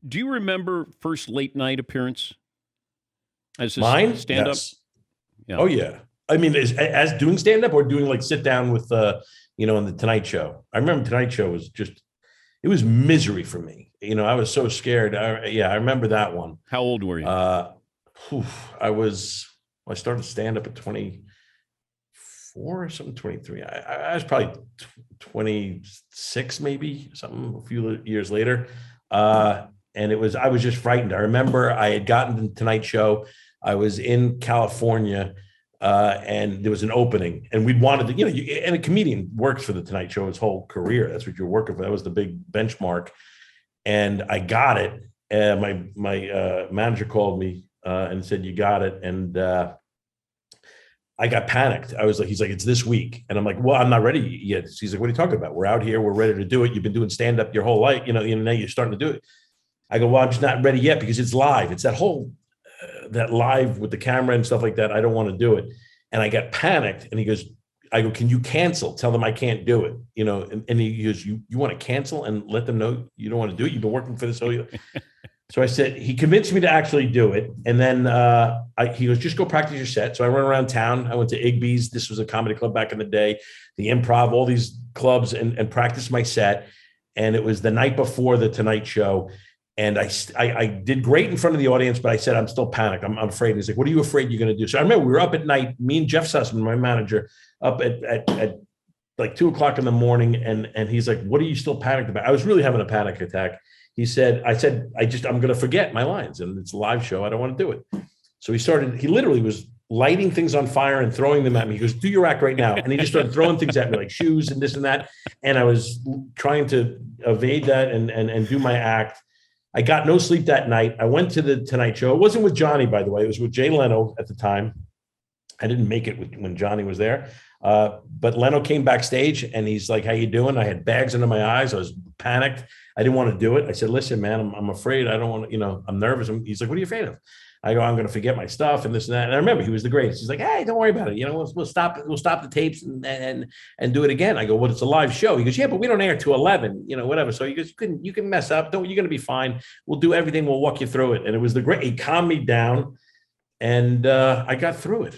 Do you remember first late night appearance as a Mine, stand up? yes. Yeah. Oh yeah. I mean, as doing stand up or doing like sit down with on the Tonight Show. I remember Tonight Show was just it was misery for me. I was so scared. I remember that one. How old were you? Uh, whew, I was I started stand up at 24 or something, 23. I was probably 26, maybe something a few years later. And I was just frightened. I remember I had gotten the Tonight Show. I was in California, and there was an opening, and we'd wanted to, and a comedian works for the Tonight Show his whole career. That's what you're working for. That was the big benchmark. And I got it. My manager called me and said, "You got it." And I got panicked. He's like, "It's this week," and I'm like, "Well, I'm not ready yet." He's like, "What are you talking about? We're out here. We're ready to do it. You've been doing stand up your whole life. Now you're starting to do it." I go, "Well, I'm just not ready yet because it's live. It's that whole that live with the camera and stuff like that. I don't want to do it." And I got panicked. And he goes, I go, "Can you cancel? Tell them I can't do it." And he goes, "You want to cancel and let them know you don't want to do it? You've been working for this whole." So I said, he convinced me to actually do it. And then he goes, "Just go practice your set." So I went around town. I went to Igby's. This was a comedy club back in the day, the Improv, all these clubs, and practiced my set. And it was the night before the Tonight Show. And I did great in front of the audience, but I said, "I'm still panicked. I'm afraid." And he's like, "What are you afraid you're going to do?" So I remember we were up at night, me and Jeff Sussman, my manager, up at like 2 o'clock in the morning. And he's like, "What are you still panicked about?" I was really having a panic attack. I said, I'm going to forget my lines, and it's a live show. I don't want to do it. So he literally was lighting things on fire and throwing them at me. He goes, "Do your act right now." And he just started throwing things at me like shoes and this and that. And I was trying to evade that and do my act. I got no sleep that night. I went to the Tonight Show. It wasn't with Johnny, by the way. It was with Jay Leno at the time. I didn't make it when Johnny was there. But Leno came backstage and he's like, "How you doing?" I had bags under my eyes. I was panicked. I didn't want to do it. I said, "Listen, man, I'm afraid. I don't want to, I'm nervous." He's like, "What are you afraid of?" I go, "I'm going to forget my stuff and this and that." And I remember he was the greatest. He's like, "Hey, don't worry about it. We'll stop the tapes and do it again." I go, "Well, it's a live show." He goes, "Yeah, but we don't air to 11, whatever." So he goes, you can mess up. You're going to be fine. We'll do everything. We'll walk you through it." And it was he calmed me down, and I got through it.